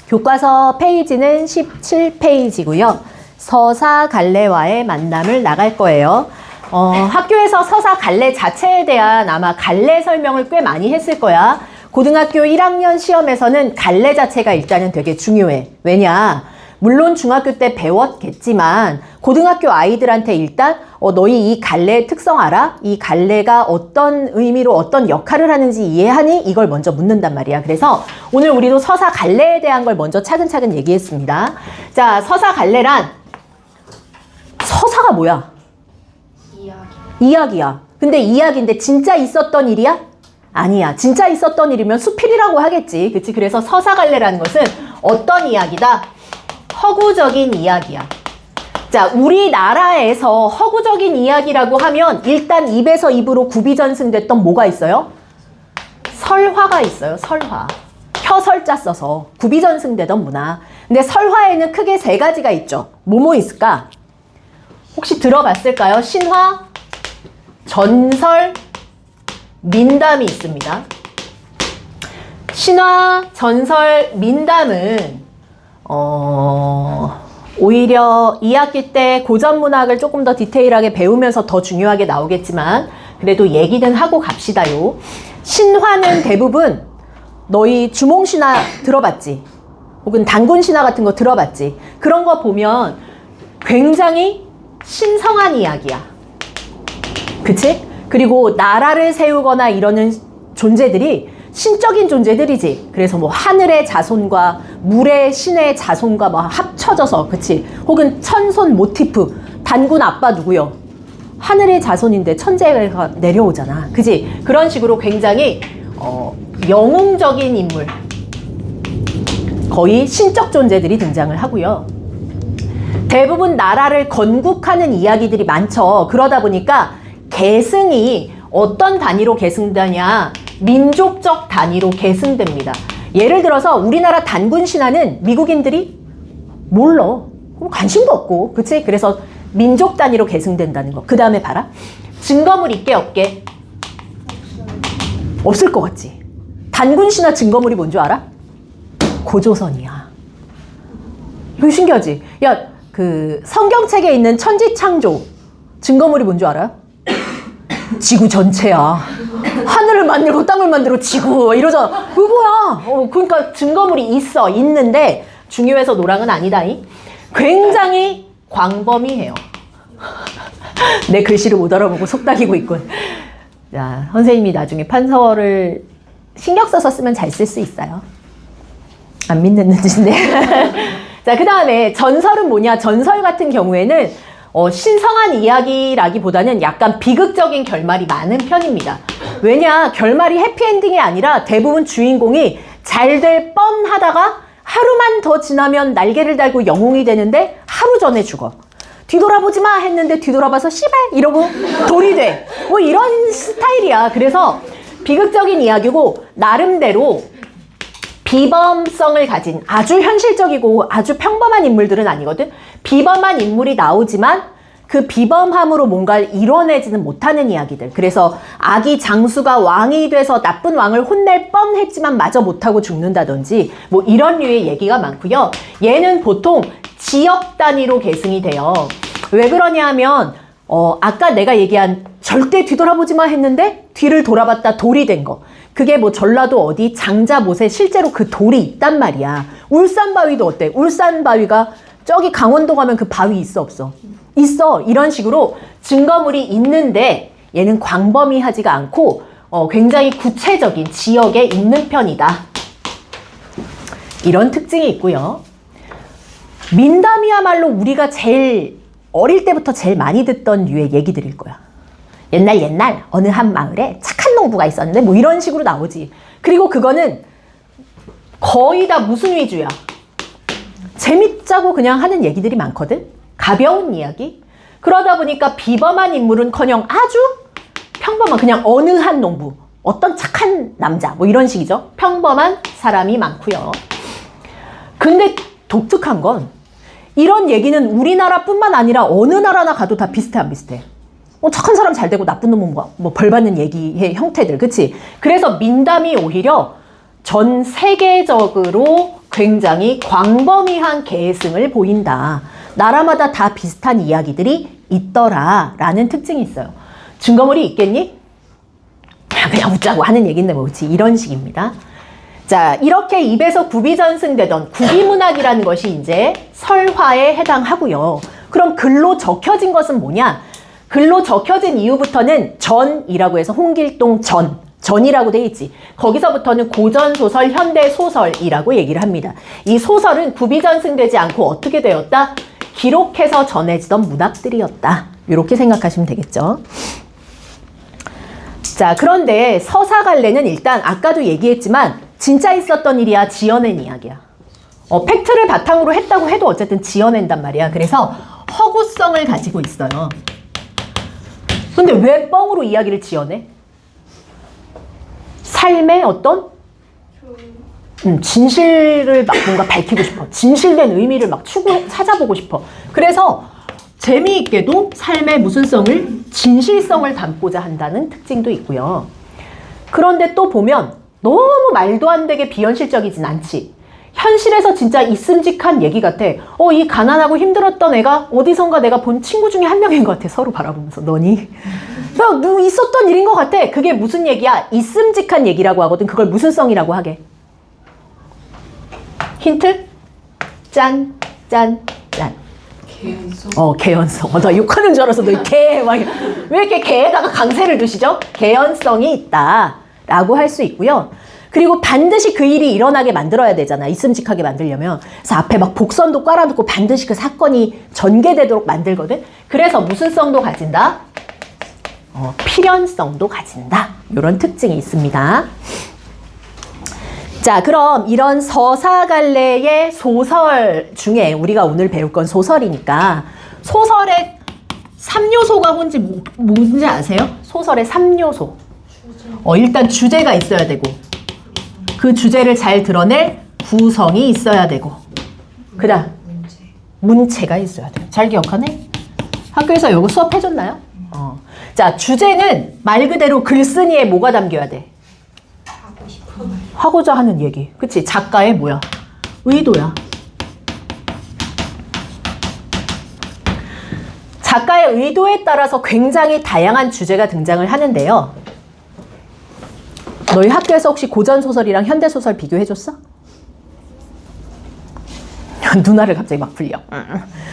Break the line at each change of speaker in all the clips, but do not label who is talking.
교과서 페이지는 17페이지고요. 서사 갈래와의 만남을 나갈 거예요. 학교에서 서사 갈래 자체에 대한 아마 갈래 설명을 꽤 많이 했을 거야. 고등학교 1학년 시험에서는 갈래 자체가 일단은 되게 중요해. 왜냐? 물론 중학교 때 배웠겠지만 고등학교 아이들한테 일단 너희 이 갈래의 특성 알아? 이 갈래가 어떤 의미로 어떤 역할을 하는지 이해하니? 이걸 먼저 묻는단 말이야. 그래서 오늘 우리도 서사 갈래에 대한 걸 먼저 차근차근 얘기했습니다. 자, 서사 갈래란 서사가 뭐야? 이야기야. 근데 이야기인데 진짜 있었던 일이야? 아니야. 진짜 있었던 일이면 수필이라고 하겠지. 그치? 그래서 서사 갈래라는 것은 어떤 이야기다? 허구적인 이야기야. 자, 우리나라에서 허구적인 이야기라고 하면 일단 입에서 입으로 구비전승됐던 뭐가 있어요? 설화가 있어요. 설화. 혀설자 써서 구비전승되던 문화. 근데 설화에는 크게 세 가지가 있죠. 뭐뭐 있을까? 혹시 들어봤을까요? 신화, 전설, 민담이 있습니다. 신화, 전설, 민담은 오히려 2학기 때 고전문학을 조금 더 디테일하게 배우면서 더 중요하게 나오겠지만 그래도 얘기는 하고 갑시다요. 신화는 대부분 너희 주몽신화 들어봤지? 혹은 단군신화 같은 거 들어봤지? 그런 거 보면 굉장히 신성한 이야기야. 그치? 그리고 나라를 세우거나 이러는 존재들이 신적인 존재들이지. 그래서 뭐 하늘의 자손과 물의 신의 자손과 막 합쳐져서, 그치? 혹은 천손 모티프. 단군 아빠 누구요? 하늘의 자손인데 천재가 내려오잖아. 그치? 그런 식으로 굉장히 영웅적인 인물, 거의 신적 존재들이 등장을 하고요. 대부분 나라를 건국하는 이야기들이 많죠. 그러다 보니까 계승이 어떤 단위로 계승되냐? 민족적 단위로 계승됩니다. 예를 들어서 우리나라 단군 신화는 미국인들이 몰라. 관심도 없고, 그치? 그래서 민족 단위로 계승된다는 거. 그 다음에 봐라. 증거물 있게 없게? 없을 것 같지? 단군 신화 증거물이 뭔 줄 알아? 고조선이야. 이거 신기하지? 야, 그 성경책에 있는 천지창조 증거물이 뭔 줄 알아? 지구 전체야. 하늘을 만들고 땅을 만들고 지구 이러잖아. 그거야. 그러니까 증거물이 있는데 중요해서 노랑은 아니다잉. 굉장히 광범위해요. 내 글씨를 못 알아보고 속닥이고 있군. 자, 선생님이 나중에 판서를 신경 써서 쓰면 잘 쓸 수 있어요. 안 믿는 짓인데. 자, 그 다음에 전설은 뭐냐? 전설 같은 경우에는 신성한 이야기라기보다는 약간 비극적인 결말이 많은 편입니다. 왜냐? 결말이 해피엔딩이 아니라 대부분 주인공이 잘 될 뻔하다가 하루만 더 지나면 날개를 달고 영웅이 되는데 하루 전에 죽어. 뒤돌아보지 마 했는데 뒤돌아봐서 씨발 이러고 돌이 돼. 뭐 이런 스타일이야. 그래서 비극적인 이야기고 나름대로 비범성을 가진 아주 현실적이고 아주 평범한 인물들은 아니거든. 비범한 인물이 나오지만 그 비범함으로 뭔가를 이뤄내지는 못하는 이야기들. 그래서 악이 장수가 왕이 돼서 나쁜 왕을 혼낼 뻔했지만 마저 못하고 죽는다든지 뭐 이런 류의 얘기가 많고요. 얘는 보통 지역 단위로 계승이 돼요. 왜 그러냐 하면 아까 내가 얘기한 절대 뒤돌아보지 마 했는데 뒤를 돌아봤다 돌이 된 거. 그게 뭐 전라도 어디 장자못에 실제로 그 돌이 있단 말이야. 울산바위도 어때? 울산바위가 저기 강원도 가면 그 바위 있어 없어? 있어. 이런 식으로 증거물이 있는데 얘는 광범위하지가 않고 굉장히 구체적인 지역에 있는 편이다. 이런 특징이 있고요. 민담이야말로 우리가 제일 어릴 때부터 제일 많이 듣던 류의 얘기들일 거야. 옛날 어느 한 마을에 착한 농부가 있었는데 뭐 이런 식으로 나오지. 그리고 그거는 거의 다 무슨 위주야? 재밌자고 그냥 하는 얘기들이 많거든. 가벼운 이야기. 그러다 보니까 비범한 인물은커녕 아주 평범한 그냥 어느 한 농부, 어떤 착한 남자 뭐 이런 식이죠. 평범한 사람이 많고요. 근데 독특한 건 이런 얘기는 우리나라뿐만 아니라 어느 나라나 가도 다 비슷해 안 비슷해? 착한 사람 잘 되고 나쁜 놈은 뭐 벌 받는 얘기의 형태들, 그치? 그래서 민담이 오히려 전 세계적으로 굉장히 광범위한 개성을 보인다. 나라마다 다 비슷한 이야기들이 있더라 라는 특징이 있어요. 증거물이 있겠니? 그냥 웃자고 하는 얘기인데 뭐지? 이런 식입니다. 자, 이렇게 입에서 구비전승되던 구비문학이라는 것이 이제 설화에 해당하고요. 그럼 글로 적혀진 것은 뭐냐? 글로 적혀진 이후부터는 전이라고 해서 홍길동 전이라고 돼 있지. 거기서부터는 고전소설, 현대소설이라고 얘기를 합니다. 이 소설은 구비전승되지 않고 어떻게 되었다? 기록해서 전해지던 문학들이었다. 이렇게 생각하시면 되겠죠. 자, 그런데 서사갈래는 일단 아까도 얘기했지만 진짜 있었던 일이야, 지어낸 이야기야. 팩트를 바탕으로 했다고 해도 어쨌든 지어낸단 말이야. 그래서 허구성을 가지고 있어요. 근데 왜 뻥으로 이야기를 지어내? 삶의 어떤 진실을 막 뭔가 밝히고 싶어. 진실된 의미를 막 찾아보고 싶어. 그래서 재미있게도 삶의 무슨 성을? 진실성을 담고자 한다는 특징도 있고요. 그런데 또 보면 너무 말도 안 되게 비현실적이진 않지. 현실에서 진짜 있음직한 얘기 같아. 이 가난하고 힘들었던 애가 어디선가 내가 본 친구 중에 한 명인 것 같아. 서로 바라보면서. 너니? 야, 있었던 일인 것 같아. 그게 무슨 얘기야? 있음직한 얘기라고 하거든. 그걸 무슨 성이라고 하게? 힌트? 짠. 개연성. 개연성. 나 욕하는 줄 알았어. 너 왜 이렇게 개에다가 강세를 두시죠? 개연성이 있다. 라고 할 수 있고요. 그리고 반드시 그 일이 일어나게 만들어야 되잖아. 있음직하게 만들려면. 그래서 앞에 막 복선도 깔아놓고 반드시 그 사건이 전개되도록 만들거든. 그래서 무슨 성도 가진다? 필연성도 가진다. 이런 특징이 있습니다. 자, 그럼 이런 서사갈래의 소설 중에 우리가 오늘 배울 건 소설이니까 소설의 3요소가 뭔지 아세요? 소설의 3요소. 일단 주제가 있어야 되고 그 주제를 잘 드러낼 구성이 있어야 되고 그다음 문체가 있어야 돼요. 잘 기억하네? 학교에서 이거 수업해줬나요? 자, 주제는 말 그대로 글쓴이에 뭐가 담겨야 돼? 하고자 하는 얘기. 그치? 작가의 뭐야? 의도야. 작가의 의도에 따라서 굉장히 다양한 주제가 등장을 하는데요. 너희 학교에서 혹시 고전소설이랑 현대소설 비교해줬어? 누나를 갑자기 막 불려.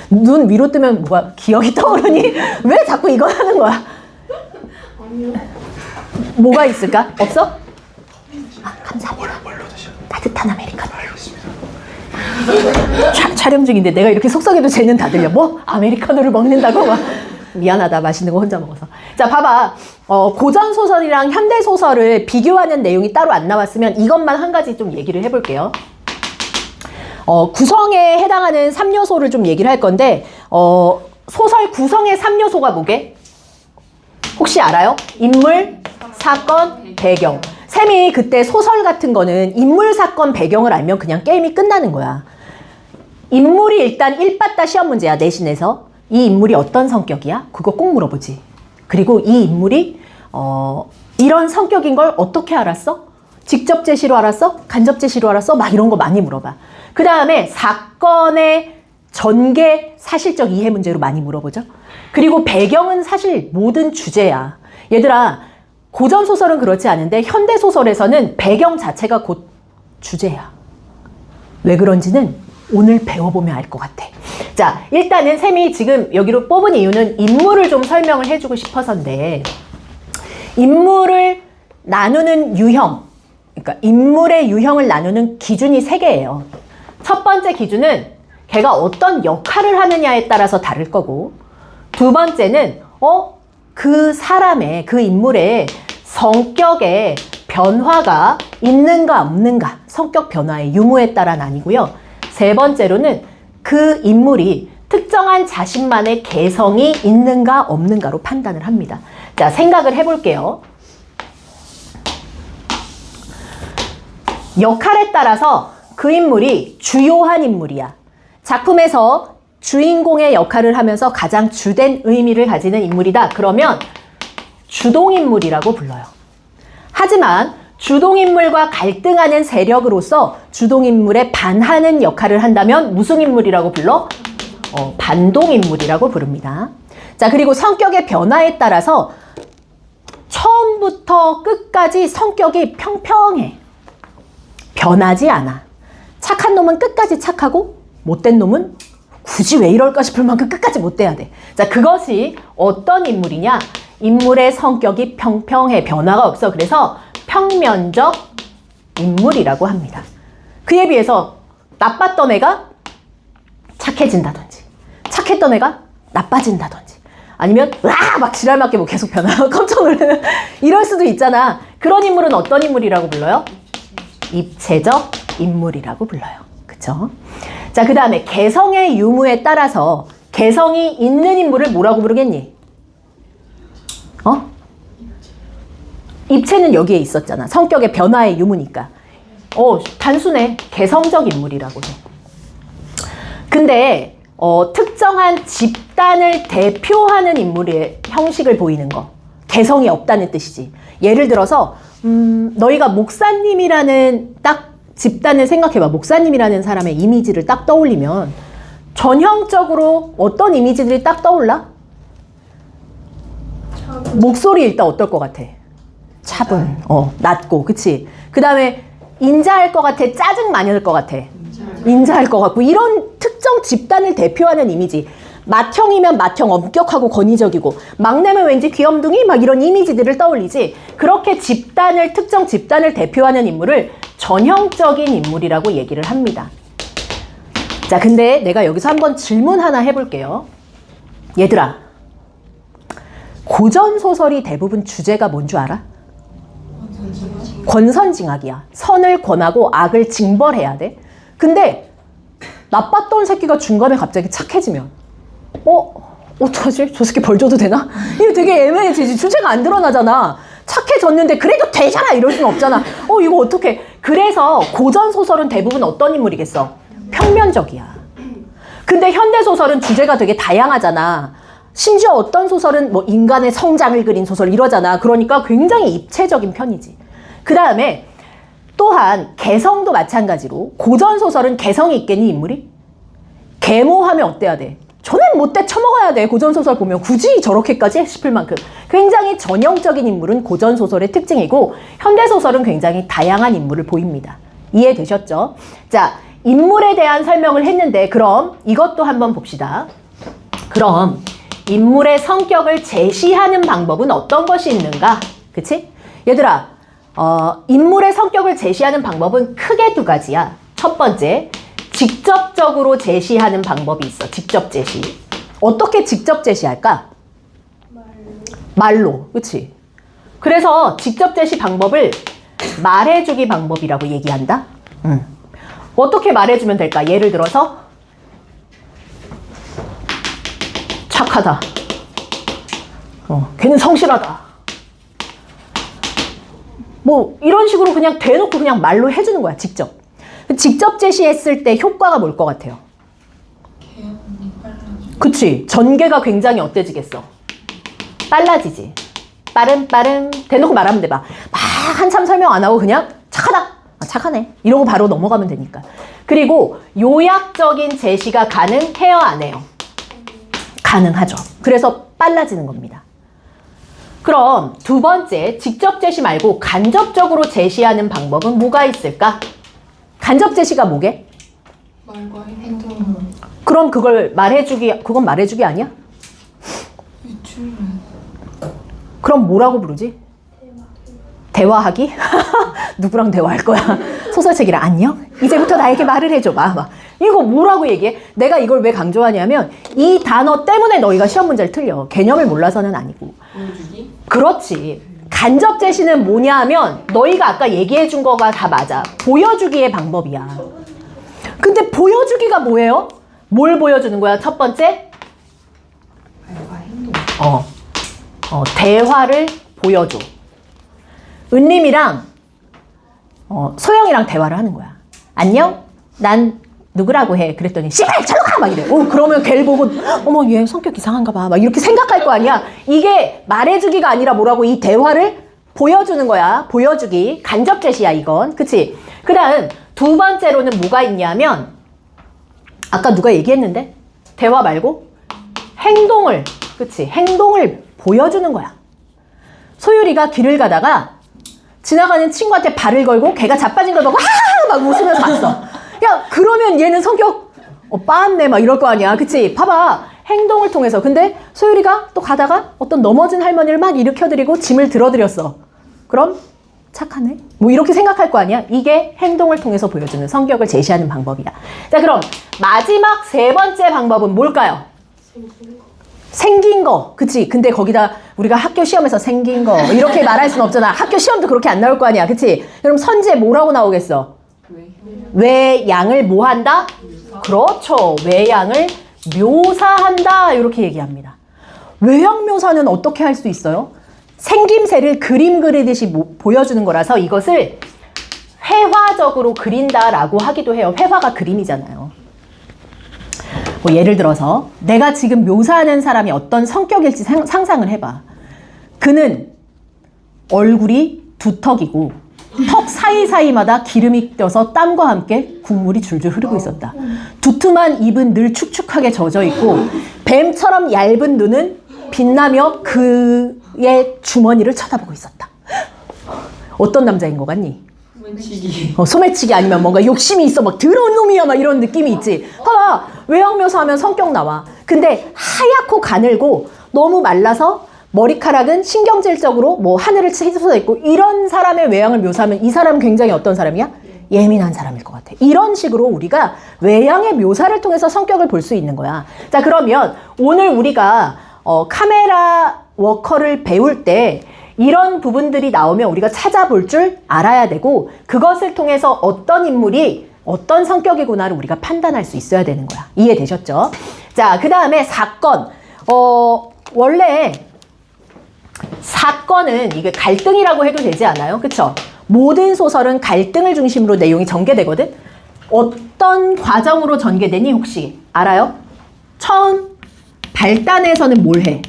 눈 위로 뜨면 뭐가 기억이 떠오르니? 왜 자꾸 이거 하는 거야?
아니요.
뭐가 있을까? 없어? 감사합니다. 따뜻한 아메리카노. 촬영 중인데 내가 이렇게 속삭여도 쟤는 다 들려. 뭐? 아메리카노를 먹는다고? 막. 미안하다. 맛있는 거 혼자 먹어서. 자, 봐봐. 고전소설이랑 현대소설을 비교하는 내용이 따로 안 나왔으면 이것만 한 가지 좀 얘기를 해볼게요. 구성에 해당하는 3요소를 좀 얘기를 할 건데 소설 구성의 3요소가 뭐게? 혹시 알아요? 인물, 사건, 배경. 쌤이 그때 소설 같은 거는 인물, 사건, 배경을 알면 그냥 게임이 끝나는 거야. 인물이 일단 1빠따 시험 문제야, 내신에서. 이 인물이 어떤 성격이야? 그거 꼭 물어보지. 그리고 이 인물이 이런 성격인 걸 어떻게 알았어? 직접 제시로 알았어? 간접 제시로 알았어? 막 이런 거 많이 물어봐. 그 다음에 사건의 전개 사실적 이해 문제로 많이 물어보죠. 그리고 배경은 사실 모든 주제야. 얘들아, 고전소설은 그렇지 않은데 현대소설에서는 배경 자체가 곧 주제야. 왜 그런지는 오늘 배워보면 알 것 같아. 자, 일단은 쌤이 지금 여기로 뽑은 이유는 인물을 좀 설명을 해주고 싶어서인데, 인물을 나누는 유형, 그러니까 인물의 유형을 나누는 기준이 3개예요. 첫 번째 기준은 걔가 어떤 역할을 하느냐에 따라서 다를 거고, 두 번째는 그 사람의, 그 인물의 성격의 변화가 있는가 없는가, 성격 변화의 유무에 따라 나뉘고요. 세 번째로는 그 인물이 특정한 자신만의 개성이 있는가 없는가로 판단을 합니다. 자, 생각을 해볼게요. 역할에 따라서 그 인물이 주요한 인물이야. 작품에서 주인공의 역할을 하면서 가장 주된 의미를 가지는 인물이다. 그러면 주동인물이라고 불러요. 하지만 주동인물과 갈등하는 세력으로서 주동인물에 반하는 역할을 한다면 무슨 인물이라고 불러? 반동인물이라고 부릅니다. 자, 그리고 성격의 변화에 따라서 처음부터 끝까지 성격이 평평해. 변하지 않아. 착한 놈은 끝까지 착하고 못된 놈은 굳이 왜 이럴까 싶을 만큼 끝까지 못돼야 돼. 자, 그것이 어떤 인물이냐? 인물의 성격이 평평해. 변화가 없어. 그래서 평면적 인물이라고 합니다. 그에 비해서 나빴던 애가 착해진다든지 착했던 애가 나빠진다든지 아니면 막 지랄맞게 뭐 계속 변화 깜짝 놀라는 이럴 수도 있잖아. 그런 인물은 어떤 인물이라고 불러요? 입체적 인물이라고 불러요. 그쵸? 자, 그 다음에 개성의 유무에 따라서 개성이 있는 인물을 뭐라고 부르겠니? 입체는 여기에 있었잖아. 성격의 변화의 유무니까. 단순해. 개성적 인물이라고 해. 근데 특정한 집단을 대표하는 인물의 형식을 보이는 거. 개성이 없다는 뜻이지. 예를 들어서 너희가 목사님이라는 딱 집단을 생각해봐. 목사님이라는 사람의 이미지를 딱 떠올리면 전형적으로 어떤 이미지들이 딱 떠올라? 목소리 일단 어떨 것 같아? 차분, 낮고, 그치? 그 다음에 인자할 것 같아? 짜증 많이 날 것 같아? 인자할 것 같고, 이런 특정 집단을 대표하는 이미지. 맏형이면 맏형 엄격하고 권위적이고, 막내면 왠지 귀염둥이 막 이런 이미지들을 떠올리지. 그렇게 특정 집단을 대표하는 인물을 전형적인 인물이라고 얘기를 합니다. 자, 근데 내가 여기서 한번 질문 하나 해볼게요. 얘들아, 고전소설이 대부분 주제가 뭔 줄 알아? 권선징악이야. 선을 권하고 악을 징벌해야 돼. 근데 나빴던 새끼가 중간에 갑자기 착해지면 어떡하지? 저 새끼 벌 줘도 되나? 이거 되게 애매해지지. 주제가 안 드러나잖아. 착해졌는데 그래도 되잖아 이럴 수는 없잖아. 이거 어떡해. 그래서 고전소설은 대부분 어떤 인물이겠어? 평면적이야. 근데 현대소설은 주제가 되게 다양하잖아. 심지어 어떤 소설은 뭐 인간의 성장을 그린 소설 이러잖아. 그러니까 굉장히 입체적인 편이지. 그 다음에 또한 개성도 마찬가지로 고전소설은 개성이 있겠니 인물이? 계모하면 어때야 돼? 저는 못돼 처먹어야 돼. 고전소설 보면 굳이 저렇게까지 싶을 만큼 굉장히 전형적인 인물은 고전소설의 특징이고 현대소설은 굉장히 다양한 인물을 보입니다. 이해되셨죠? 자, 인물에 대한 설명을 했는데 그럼 이것도 한번 봅시다. 그럼 인물의 성격을 제시하는 방법은 어떤 것이 있는가? 그치? 얘들아, 인물의 성격을 제시하는 방법은 크게 두 가지야. 첫 번째, 직접적으로 제시하는 방법이 있어. 직접 제시. 어떻게 직접 제시할까? 말로. 그치? 그래서 직접 제시 방법을 말해주기 방법이라고 얘기한다. 어떻게 말해주면 될까? 예를 들어서 착하다. 걔는 성실하다. 뭐 이런 식으로 그냥 대놓고 그냥 말로 해주는 거야. 직접 제시했을 때 효과가 뭘 것 같아요? 그치? 전개가 굉장히 어때지겠어? 빨라지지. 빠름 대놓고 말하면 돼. 막 한참 설명 안 하고 그냥 착하다. 착하네. 이러고 바로 넘어가면 되니까. 그리고 요약적인 제시가 가능해요, 안 해요? 가능하죠. 그래서 빨라지는 겁니다. 그럼 두 번째, 직접 제시 말고 간접적으로 제시하는 방법은 뭐가 있을까? 간접 제시가 뭐게?
말과 행동.
그럼 그건 말해주기 아니야? 그럼 뭐라고 부르지? 대화하기? 누구랑 대화할 거야? 소설책이랑 안녕? 이제부터 나에게 말을 해줘봐. 막. 이거 뭐라고 얘기해? 내가 이걸 왜 강조하냐면 이 단어 때문에 너희가 시험 문제를 틀려. 개념을 몰라서는 아니고.
보여주기?
그렇지. 간접 제시는 뭐냐 하면 너희가 아까 얘기해 준 거가 다 맞아. 보여주기의 방법이야. 근데 보여주기가 뭐예요? 뭘 보여주는 거야? 첫 번째?
말과 행동.
대화를 보여줘. 은림이랑 소영이랑 대화를 하는 거야. 안녕? 난 누구라고 해? 그랬더니 씨발 저리 가! 막 이래. 그러면 걔를 보고 어머 얘 성격 이상한가 봐. 막 이렇게 생각할 거 아니야. 이게 말해주기가 아니라 뭐라고? 이 대화를 보여주는 거야. 보여주기. 간접 제시야, 이건. 그치? 그 다음, 두 번째로는 뭐가 있냐면, 아까 누가 얘기했는데? 대화 말고? 행동을, 그치? 행동을 보여주는 거야. 소율이가 길을 가다가 지나가는 친구한테 발을 걸고 걔가 자빠진 걸 보고 하하하 막 웃으면서 봤어. 야, 그러면 얘는 성격 빠았네 막 이럴 거 아니야. 그치? 봐봐. 행동을 통해서. 근데 소율이가 또 가다가 어떤 넘어진 할머니를 막 일으켜드리고 짐을 들어드렸어. 그럼 착하네? 뭐 이렇게 생각할 거 아니야? 이게 행동을 통해서 보여주는 성격을 제시하는 방법이야. 자, 그럼 마지막 세 번째 방법은 뭘까요? 생긴 거. 그치? 근데 거기다 우리가 학교 시험에서 생긴 거 이렇게 말할 순 없잖아. 학교 시험도 그렇게 안 나올 거 아니야. 그치? 그럼 선지에 뭐라고 나오겠어? 외양을 뭐 한다? 그렇죠. 외양을 묘사한다. 이렇게 얘기합니다. 외양 묘사는 어떻게 할 수 있어요? 생김새를 그림 그리듯이 보여주는 거라서 이것을 회화적으로 그린다라고 하기도 해요. 회화가 그림이잖아요. 뭐 예를 들어서 내가 지금 묘사하는 사람이 어떤 성격일지 상상을 해봐. 그는 얼굴이 두턱이고 턱 사이사이마다 기름이 껴서 땀과 함께 국물이 줄줄 흐르고 있었다. 두툼한 입은 늘 축축하게 젖어 있고 뱀처럼 얇은 눈은 빛나며 그의 주머니를 쳐다보고 있었다. 어떤 남자인 것 같니?
소매치기.
소매치기 아니면 뭔가 욕심이 있어. 막 더러운 놈이야. 막 이런 느낌이 있지. 봐봐. 외양 묘사하면 성격 나와. 근데 하얗고 가늘고 너무 말라서 머리카락은 신경질적으로 뭐 하늘을 휘둘러 있고 이런 사람의 외양을 묘사하면 이 사람은 굉장히 어떤 사람이야? 예민한 사람일 것 같아. 이런 식으로 우리가 외양의 묘사를 통해서 성격을 볼 수 있는 거야. 자, 그러면 오늘 우리가 카메라 워커를 배울 때 이런 부분들이 나오면 우리가 찾아볼 줄 알아야 되고 그것을 통해서 어떤 인물이 어떤 성격이구나를 우리가 판단할 수 있어야 되는 거야. 이해되셨죠? 자, 그 다음에 사건. 원래 사건은 이게 갈등이라고 해도 되지 않아요? 그쵸? 모든 소설은 갈등을 중심으로 내용이 전개되거든? 어떤 과정으로 전개되니 혹시 알아요? 처음 발단에서는 뭘 해?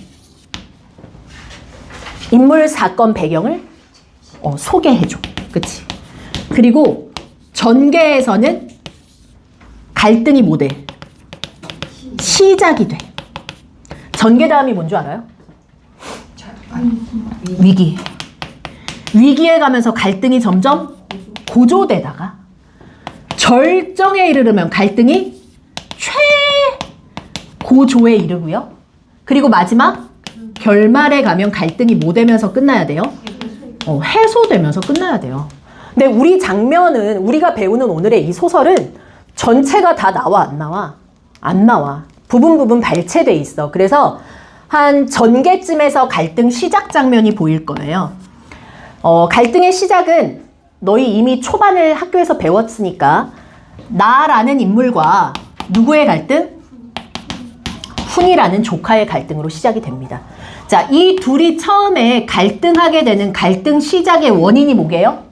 인물 사건 배경을 소개해줘. 그치? 그리고 전개에서는 갈등이 뭐 돼? 시작이 돼. 전개 다음이 뭔 줄 알아요? 위기. 위기에 가면서 갈등이 점점 고조되다가 절정에 이르르면 갈등이 최고조에 이르고요. 그리고 마지막 결말에 가면 갈등이 뭐 되면서 끝나야 돼요? 해소되면서 끝나야 돼요. 근데 우리 장면은 우리가 배우는 오늘의 이 소설은 전체가 다 나와 안 나와? 안 나와. 부분 발췌돼 있어. 그래서 한 전개쯤에서 갈등 시작 장면이 보일 거예요. 갈등의 시작은 너희 이미 초반을 학교에서 배웠으니까 나라는 인물과 누구의 갈등? 훈이라는 조카의 갈등으로 시작이 됩니다. 자, 이 둘이 처음에 갈등하게 되는 갈등 시작의 원인이 뭐게요?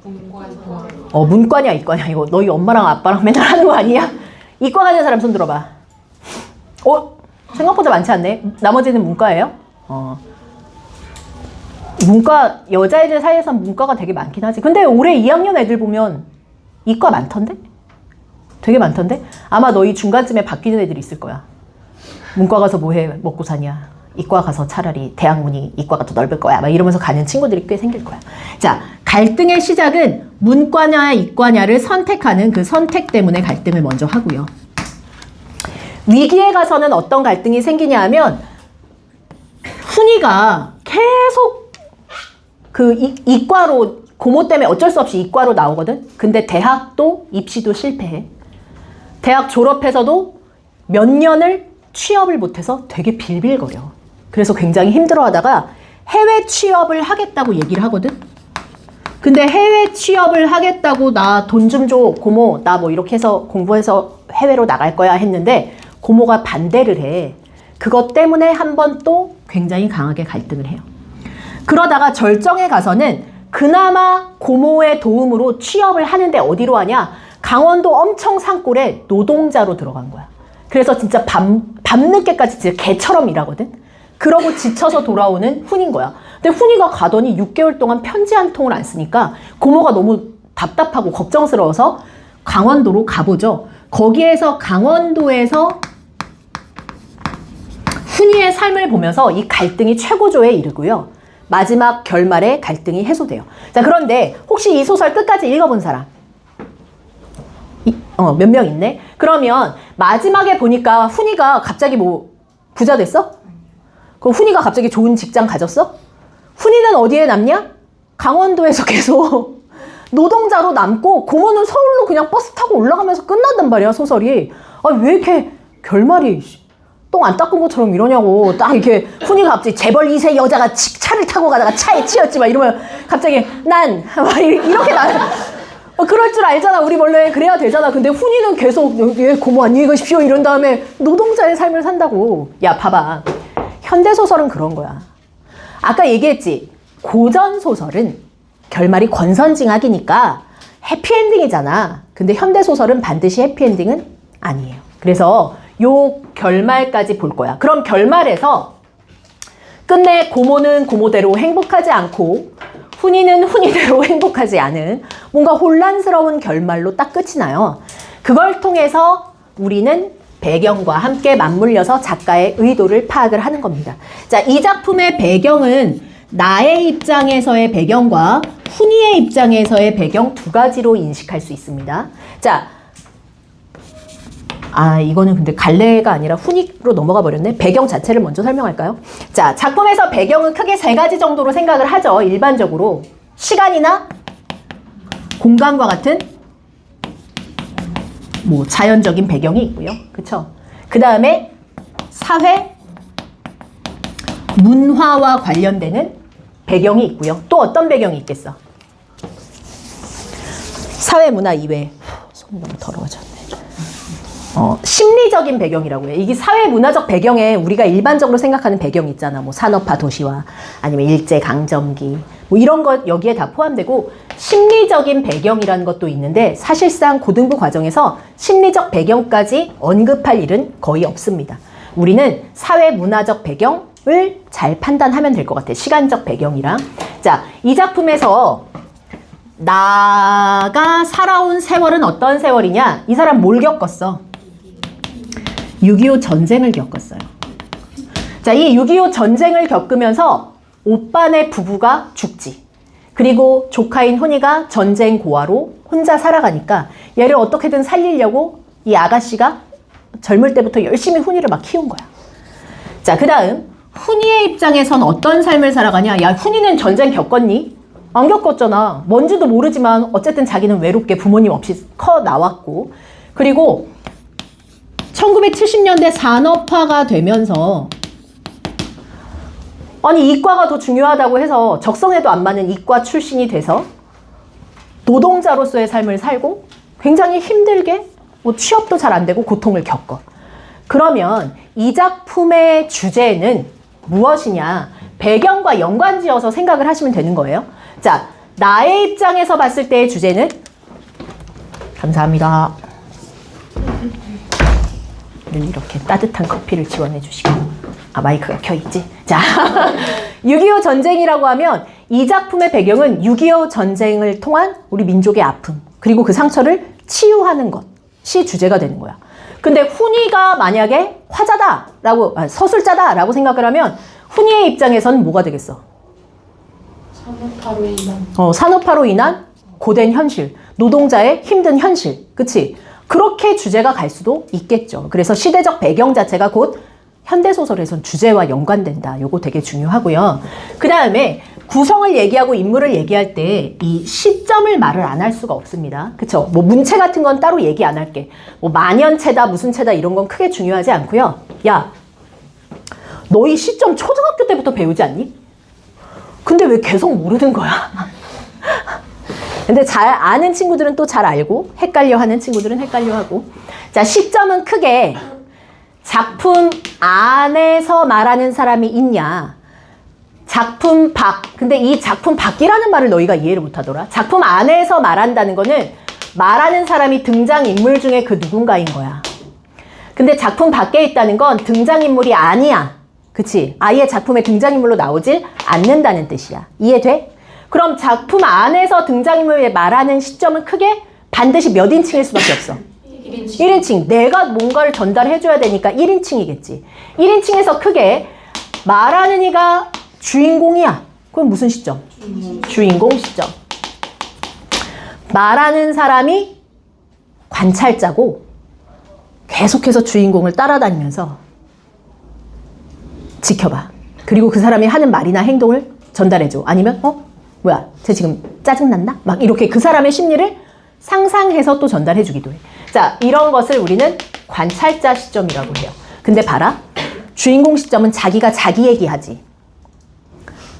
문과냐 이과냐 이거 너희 엄마랑 아빠랑 맨날 하는 거 아니야? 이과 가는 사람 손 들어봐. 생각보다 많지 않네. 나머지는 문과예요? 문과 여자애들 사이에선 문과가 되게 많긴 하지. 근데 올해 2학년 애들 보면 이과 많던데? 되게 많던데? 아마 너희 중간쯤에 바뀌는 애들이 있을 거야. 문과 가서 뭐해 먹고 사냐? 이과 가서 차라리 대학 문이 이과가 더 넓을 거야. 막 이러면서 가는 친구들이 꽤 생길 거야. 자, 갈등의 시작은 문과냐 이과냐를 선택하는 그 선택 때문에 갈등을 먼저 하고요. 위기에 가서는 어떤 갈등이 생기냐 하면 훈이가 계속 이과로 고모 때문에 어쩔 수 없이 이과로 나오거든. 근데 대학도 입시도 실패해. 대학 졸업해서도 몇 년을 취업을 못해서 되게 빌빌거려. 그래서 굉장히 힘들어하다가 해외 취업을 하겠다고 얘기를 하거든. 근데 해외 취업을 하겠다고 나 돈 좀 줘 고모 나 뭐 이렇게 해서 공부해서 해외로 나갈 거야 했는데 고모가 반대를 해. 그것 때문에 한 번 또 굉장히 강하게 갈등을 해요. 그러다가 절정에 가서는 그나마 고모의 도움으로 취업을 하는데 어디로 하냐? 강원도 엄청 산골에 노동자로 들어간 거야. 그래서 진짜 밤늦게까지 진짜 개처럼 일하거든. 그러고 지쳐서 돌아오는 훈이인 거야. 근데 훈이가 가더니 6개월 동안 편지 한 통을 안 쓰니까 고모가 너무 답답하고 걱정스러워서 강원도로 가보죠. 거기에서 강원도에서 훈이의 삶을 보면서 이 갈등이 최고조에 이르고요. 마지막 결말에 갈등이 해소돼요. 자, 그런데 혹시 이 소설 끝까지 읽어본 사람? 몇 명 있네? 그러면 마지막에 보니까 훈이가 갑자기 뭐 부자 됐어? 그럼 훈이가 갑자기 좋은 직장 가졌어? 훈이는 어디에 남냐? 강원도에서 계속 노동자로 남고 고모는 서울로 그냥 버스 타고 올라가면서 끝난단 말이야, 소설이. 아, 왜 이렇게 결말이 똥 안 닦은 것처럼 이러냐고. 딱 이렇게 훈이가 갑자기 재벌 2세 여자가 차를 타고 가다가 차에 치였지 막 이러면 갑자기 난 막 이렇게 나 그럴 줄 알잖아. 우리 원래 그래야 되잖아. 근데 훈이는 계속 예, 고모 안녕히 가십시오 이런 다음에 노동자의 삶을 산다고. 야, 봐봐. 현대소설은 그런 거야. 아까 얘기했지. 고전소설은 결말이 권선징악이니까 해피엔딩이잖아. 근데 현대소설은 반드시 해피엔딩은 아니에요. 그래서 요 결말까지 볼 거야. 그럼 결말에서 끝내 고모는 고모대로 행복하지 않고 훈이는 훈이대로 행복하지 않은 뭔가 혼란스러운 결말로 딱 끝이 나요. 그걸 통해서 우리는 배경과 함께 맞물려서 작가의 의도를 파악을 하는 겁니다. 자, 이 작품의 배경은 나의 입장에서의 배경과 훈이의 입장에서의 배경 두 가지로 인식할 수 있습니다. 자, 이거는 근데 갈래가 아니라 훈이로 넘어가 버렸네. 배경 자체를 먼저 설명할까요? 자, 작품에서 배경은 크게 세 가지 정도로 생각을 하죠. 일반적으로. 시간이나 공간과 같은 뭐 자연적인 배경이 있고요. 그쵸? 그 다음에 사회, 문화와 관련되는 배경이 있고요. 또 어떤 배경이 있겠어? 사회, 문화 이외에 손이 너무 더러워졌네. 심리적인 배경이라고 해요. 이게 사회 문화적 배경에 우리가 일반적으로 생각하는 배경이 있잖아. 뭐 산업화 도시화 아니면 일제강점기 뭐 이런 것 여기에 다 포함되고 심리적인 배경이라는 것도 있는데 사실상 고등부 과정에서 심리적 배경까지 언급할 일은 거의 없습니다. 우리는 사회 문화적 배경을 잘 판단하면 될 것 같아. 시간적 배경이랑. 자, 이 작품에서 나가 살아온 세월은 어떤 세월이냐? 이 사람 뭘 겪었어? 6.25 전쟁을 겪었어요. 자, 이 6.25 전쟁을 겪으면서 오빠네 부부가 죽지. 그리고 조카인 훈이가 전쟁 고아로 혼자 살아가니까 얘를 어떻게든 살리려고 이 아가씨가 젊을 때부터 열심히 훈이를 막 키운 거야. 자, 그 다음 훈이의 입장에선 어떤 삶을 살아가냐? 야, 훈이는 전쟁 겪었니? 안 겪었잖아. 뭔지도 모르지만 어쨌든 자기는 외롭게 부모님 없이 커 나왔고, 그리고 1970년대 산업화가 되면서 아니 이과가 더 중요하다고 해서 적성에도 안 맞는 이과 출신이 돼서 노동자로서의 삶을 살고 굉장히 힘들게 뭐 취업도 잘 안 되고 고통을 겪어. 그러면 이 작품의 주제는 무엇이냐? 배경과 연관지어서 생각을 하시면 되는 거예요. 자, 나의 입장에서 봤을 때의 주제는 감사합니다. 늘 이렇게 따뜻한 커피를 지원해 주시고. 마이크가 켜있지? 자, 6.25 전쟁이라고 하면 이 작품의 배경은 6.25 전쟁을 통한 우리 민족의 아픔, 그리고 그 상처를 치유하는 것이 주제가 되는 거야. 근데 훈이가 만약에 화자다라고, 서술자다라고 생각을 하면 훈이의 입장에서는 뭐가 되겠어?
산업화로 인한.
산업화로 인한 고된 현실, 노동자의 힘든 현실, 그치? 그렇게 주제가 갈 수도 있겠죠. 그래서 시대적 배경 자체가 곧 현대소설에선 주제와 연관된다. 요거 되게 중요하고요. 그 다음에 구성을 얘기하고 인물을 얘기할 때 이 시점을 말을 안 할 수가 없습니다. 그쵸? 뭐 문체 같은 건 따로 얘기 안 할게. 뭐 만연체다 무슨 체다 이런 건 크게 중요하지 않고요. 야, 너 이 시점 초등학교 때부터 배우지 않니? 근데 왜 계속 모르는 거야? 근데 잘 아는 친구들은 또 잘 알고 헷갈려 하는 친구들은 헷갈려 하고. 자, 시점은 크게 작품 안에서 말하는 사람이 있냐, 작품 밖. 근데 이 작품 밖이라는 말을 너희가 이해를 못하더라. 작품 안에서 말한다는 거는 말하는 사람이 등장인물 중에 그 누군가인 거야. 근데 작품 밖에 있다는 건 등장인물이 아니야. 그치? 아예 작품의 등장인물로 나오질 않는다는 뜻이야. 이해돼? 그럼 작품 안에서 등장인물이 말하는 시점은 크게 반드시 몇 인칭일 수밖에 없어.
1인칭.
1인칭. 내가 뭔가를 전달해줘야 되니까 1인칭이겠지. 1인칭에서 크게 말하는 이가 주인공이야. 그럼 무슨 시점? 주인공 시점. 말하는 사람이 관찰자고 계속해서 주인공을 따라다니면서 지켜봐. 그리고 그 사람이 하는 말이나 행동을 전달해줘. 아니면 뭐야? 쟤 지금 짜증났나? 막 이렇게 그 사람의 심리를 상상해서 또 전달해주기도 해. 자, 이런 것을 우리는 관찰자 시점이라고 해요. 근데 봐라. 주인공 시점은 자기가 자기 얘기하지.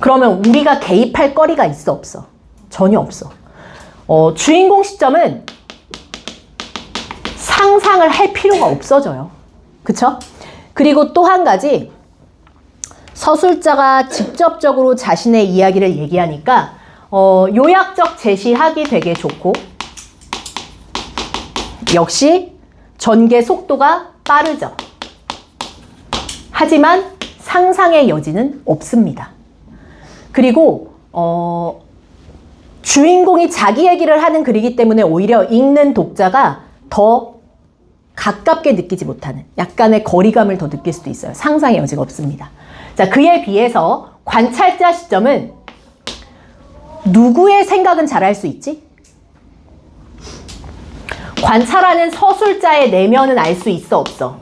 그러면 우리가 개입할 거리가 있어 없어? 전혀 없어. 주인공 시점은 상상을 할 필요가 없어져요. 그쵸? 그리고 또 한 가지, 서술자가 직접적으로 자신의 이야기를 얘기하니까 요약적 제시하기 되게 좋고, 역시 전개 속도가 빠르죠. 하지만 상상의 여지는 없습니다. 그리고 주인공이 자기 얘기를 하는 글이기 때문에 오히려 읽는 독자가 더 가깝게 느끼지 못하는 약간의 거리감을 더 느낄 수도 있어요. 상상의 여지가 없습니다. 자, 그에 비해서 관찰자 시점은 누구의 생각은 잘 알 수 있지? 관찰하는 서술자의 내면은 알 수 있어 없어?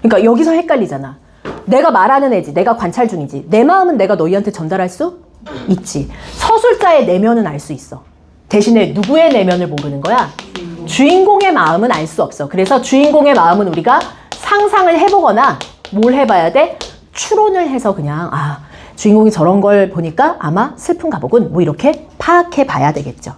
그러니까 여기서 헷갈리잖아. 내가 말하는 애지, 내가 관찰 중이지. 내 마음은 내가 너희한테 전달할 수 있지. 서술자의 내면은 알 수 있어. 대신에 누구의 내면을 모르는 거야? 주인공의 마음은 알 수 없어. 그래서 주인공의 마음은 우리가 상상을 해보거나 뭘 해봐야 돼? 추론을 해서 그냥 주인공이 저런 걸 보니까 아마 슬픈가 보군, 뭐 이렇게 파악해 봐야 되겠죠.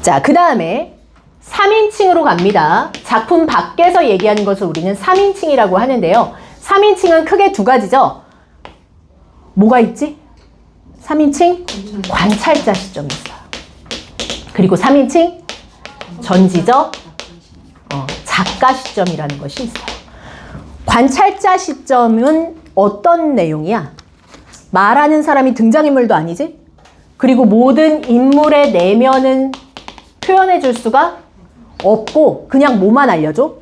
자, 그 다음에 3인칭으로 갑니다. 작품 밖에서 얘기하는 것을 우리는 3인칭이라고 하는데요. 3인칭은 크게 두 가지죠. 뭐가 있지? 3인칭 관찰자 시점이 있어요. 그리고 3인칭 전지적 작가 시점이라는 것이 있어요. 관찰자 시점은 어떤 내용이야? 말하는 사람이 등장인물도 아니지? 그리고 모든 인물의 내면은 표현해 줄 수가 없고 그냥 뭐만 알려줘?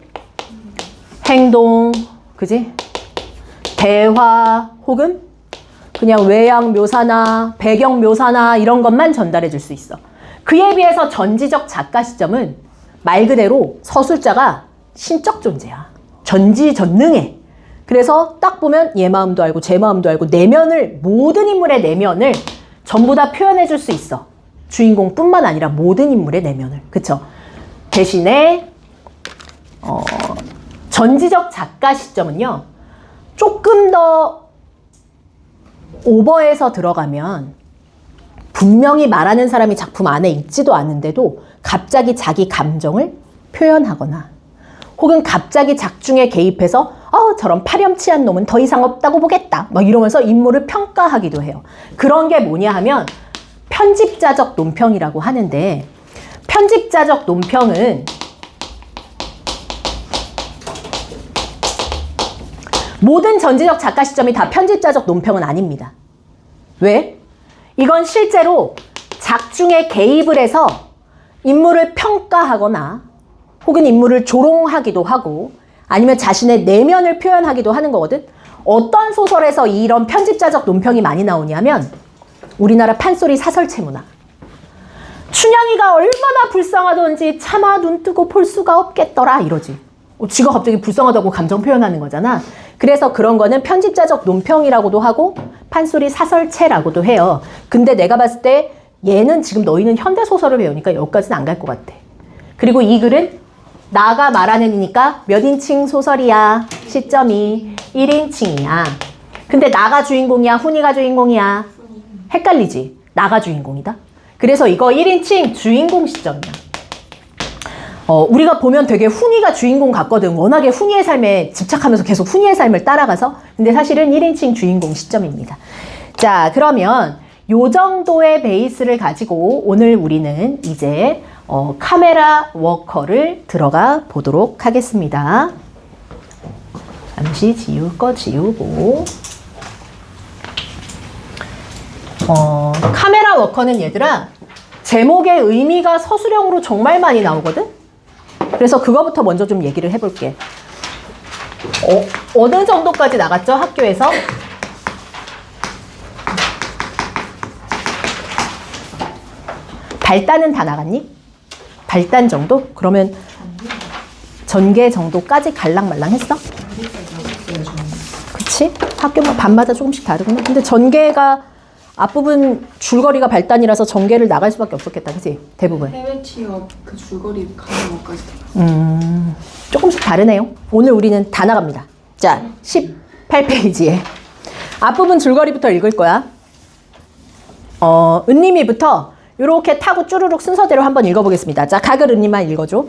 행동, 그지? 대화 혹은 그냥 외양 묘사나 배경 묘사나 이런 것만 전달해 줄 수 있어. 그에 비해서 전지적 작가 시점은 말 그대로 서술자가 신적 존재야. 전지전능해. 그래서 딱 보면 얘 마음도 알고 제 마음도 알고 내면을, 모든 인물의 내면을 전부 다 표현해 줄 수 있어. 주인공뿐만 아니라 모든 인물의 내면을. 그쵸? 대신에 전지적 작가 시점은요, 조금 더 오버해서 들어가면 분명히 말하는 사람이 작품 안에 있지도 않은데도 갑자기 자기 감정을 표현하거나 혹은 갑자기 작중에 개입해서 저런 파렴치한 놈은 더 이상 없다고 보겠다 막 이러면서 인물을 평가하기도 해요. 그런 게 뭐냐 하면 편집자적 논평이라고 하는데, 편집자적 논평은 모든 전지적 작가 시점이 다 편집자적 논평은 아닙니다. 왜? 이건 실제로 작중에 개입을 해서 인물을 평가하거나 혹은 인물을 조롱하기도 하고 아니면 자신의 내면을 표현하기도 하는 거거든. 어떤 소설에서 이런 편집자적 논평이 많이 나오냐면 우리나라 판소리 사설체 문학. 춘향이가 얼마나 불쌍하던지 차마 눈 뜨고 볼 수가 없겠더라 이러지. 지가 갑자기 불쌍하다고 감정 표현하는 거잖아. 그래서 그런 거는 편집자적 논평이라고도 하고 판소리 사설체라고도 해요. 근데 내가 봤을 때 얘는 지금 너희는 현대소설을 배우니까 여기까지는 안 갈 것 같아. 그리고 이 글은 나가 말하는 이니까 몇 인칭 소설이야? 시점이 1인칭이야. 근데 나가 주인공이야? 훈이가 주인공이야? 헷갈리지? 나가 주인공이다? 그래서 이거 1인칭 주인공 시점이야. 우리가 보면 되게 훈이가 주인공 같거든. 워낙에 훈이의 삶에 집착하면서 계속 훈이의 삶을 따라가서. 근데 사실은 1인칭 주인공 시점입니다. 자, 그러면 요 정도의 베이스를 가지고 오늘 우리는 이제 카메라 워커를 들어가 보도록 하겠습니다. 잠시 지울 거 지우고. 카메라 워커는 얘들아, 제목의 의미가 서술형으로 정말 많이 나오거든? 그래서 그거부터 먼저 좀 얘기를 해볼게. 어느 정도까지 나갔죠? 학교에서? 발단은 다 나갔니? 발단 정도? 그러면 전개 정도까지 갈랑말랑 했어? 그치? 학교마다 반마다 조금씩 다르구나. 근데 전개가 앞부분 줄거리가 발단이라서 전개를 나갈 수밖에 없었겠다. 그치? 대부분.
해외 취업 그 줄거리 가는 것까지.
조금씩 다르네요. 오늘 우리는 다 나갑니다. 자, 18페이지에 앞부분 줄거리부터 읽을 거야. 은님이부터 이렇게 타고 쭈루룩 순서대로 한번 읽어보겠습니다. 자, 각을 은님만 읽어줘.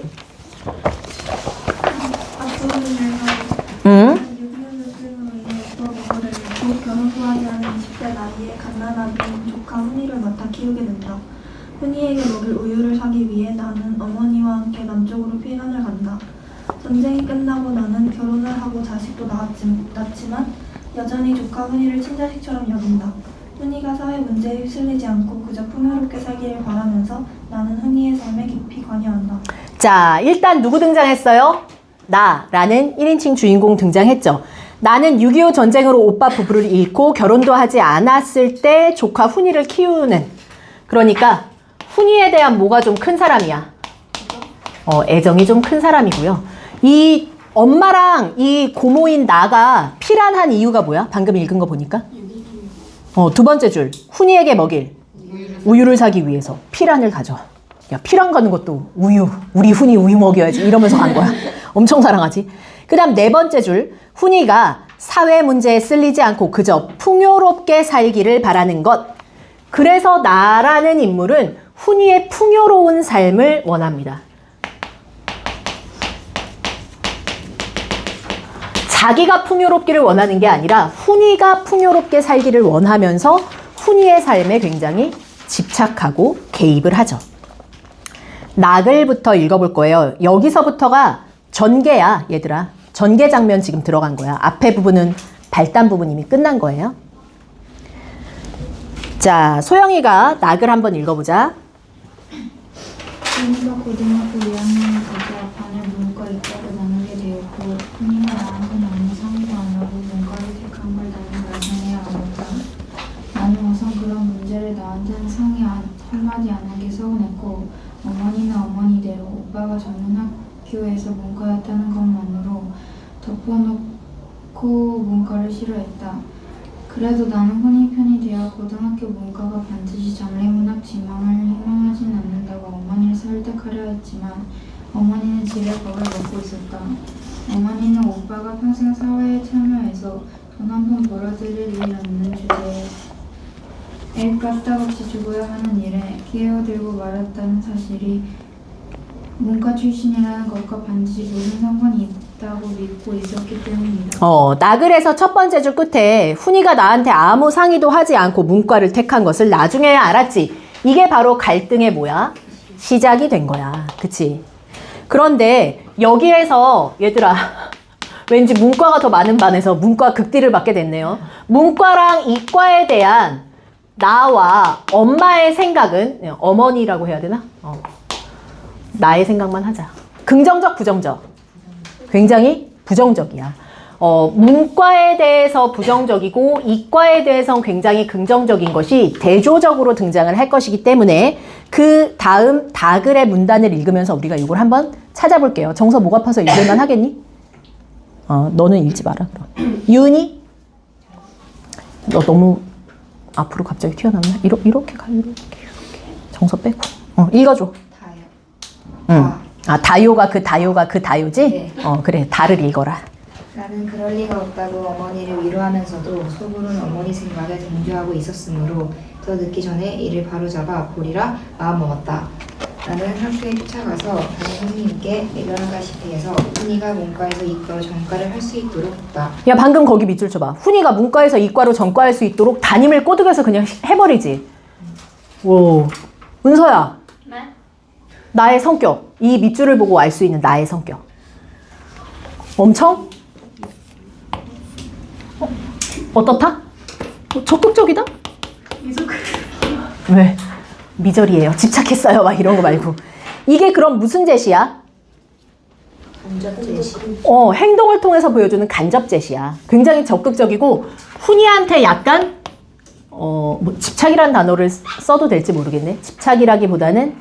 결혼도 하지 않은 20대 나이에 갓난아기 조카 훈이를 맡아 키우게 된다. 훈이에게 먹일 우유를 사기 위해 나는 어머니와 함께 남쪽으로 피난을 간다. 전쟁이 끝나고 나는 결혼을 하고 자식도 낳았지만 여전히 조카 훈이를 친자식처럼 여긴다. 훈이가 사회 문제에 휩쓸리지 않고 그저 풍요롭게 살기를 바라면서 나는 훈이의 삶에 깊이 관여한다.
자, 일단 누구 등장했어요? 나라는 1인칭 주인공 등장했죠. 나는 6.25 전쟁으로 오빠 부부를 잃고 결혼도 하지 않았을 때 조카 훈이를 키우는, 그러니까 훈이에 대한 뭐가 좀 큰 사람이야. 애정이 좀 큰 사람이고요. 이 엄마랑 이 고모인 나가 피란한 이유가 뭐야? 방금 읽은 거 보니까. 두 번째 줄, 훈이에게 먹일 우유를 사기 위해서 피란을 가져. 야, 피란 가는 것도 우유, 우리 훈이 우유 먹여야지 이러면서 간 거야. 엄청 사랑하지. 그 다음 네 번째 줄, 훈이가 사회 문제에 쓸리지 않고 그저 풍요롭게 살기를 바라는 것. 그래서 나라는 인물은 훈이의 풍요로운 삶을 원합니다. 자기가 풍요롭기를 원하는 게 아니라 훈이가 풍요롭게 살기를 원하면서 훈이의 삶에 굉장히 집착하고 개입을 하죠. 낙을부터 읽어볼 거예요. 여기서부터가 전개야, 얘들아. 전개 장면 지금 들어간 거야. 앞에 부분은 발단 부분 이미 끝난 거예요. 자, 소영이가 낙을 한번 읽어보자.
훈이가 고등학교 2학년을 가자 반을 문과 이과로 나누게 되었고 훈이가 나한테 너무 상의도 안 하고 문과를 택한 걸 나는 말상해야 하였다. 나는 우선 그런 문제를 나한테는 상의 한마디 안 하게 서운했고 어머니는 어머니대로 오빠가 전문 학교에서 문과였다는 것만으로 덮어놓고 문과를 싫어했다. 그래도 나는 훈이 편이 되어 고등학교 문과가 반드시 장래문학 지망을 희망하진 않는다고 어머니를 설득하려 했지만 어머니는 집에 밥을 먹고 있었다. 어머니는 오빠가 평생 사회에 참여해서 돈 한 푼 벌어들일 일 없는 주제에 까딱없이 죽어야 하는 일에 끼어들고 말았다는 사실이 문과 출신이라는 것과 반드시 무슨 상관이 있다고 믿고 있었기 때문이다.
낙을에서 첫 번째 줄 끝에 훈이가 나한테 아무 상의도 하지 않고 문과를 택한 것을 나중에야 알았지. 이게 바로 갈등의 뭐야? 시작이 된 거야. 그치? 그런데 여기에서 얘들아 왠지 문과가 더 많은 반에서 문과 극딜을 받게 됐네요. 문과랑 이과에 대한 나와 엄마의 생각은, 어머니라고 해야 되나? 나의 생각만 하자. 긍정적, 부정적? 굉장히 부정적이야. 문과에 대해서 부정적이고 이과에 대해서는 굉장히 긍정적인 것이 대조적으로 등장을 할 것이기 때문에 그 다음 다글의 문단을 읽으면서 우리가 이걸 한번 찾아볼게요. 정서 목 아파서 읽을만 하겠니? 너는 읽지 마라 그럼. 윤이? 너 너무 앞으로 갑자기 튀어나왔나? 이렇게 가, 이렇게. 정서 빼고. 읽어줘.
다요.
다요가 그 다요지?
네.
그래, 다를 읽어라.
나는 그럴 리가 없다고 어머니를 위로하면서도 속으로는 어머니 생각에 동조하고 있었으므로 더 늦기 전에 이를 바로잡아 보리라 마음먹었다. 나는 학교에 쫓아가서 담임 선생님께 내려나가시피 해서 훈이가 문과에서 이과로 전과를 할 수 있도록 했다.
야, 방금 거기 밑줄 쳐봐. 훈이가 문과에서 이과로 전과할 수 있도록 담임을 꼬드겨서 그냥 해버리지. 오, 은서야.
네?
나의 성격. 이 밑줄을 보고 알 수 있는 나의 성격. 엄청 어떻다? 적극적이다? 왜? 미절이에요. 집착했어요. 막 이런 거 말고. 이게 그럼 무슨 제시야?
간접 제시.
행동을 통해서 보여주는 간접 제시야. 굉장히 적극적이고 훈이한테 약간 뭐 집착이라는 단어를 써도 될지 모르겠네. 집착이라기보다는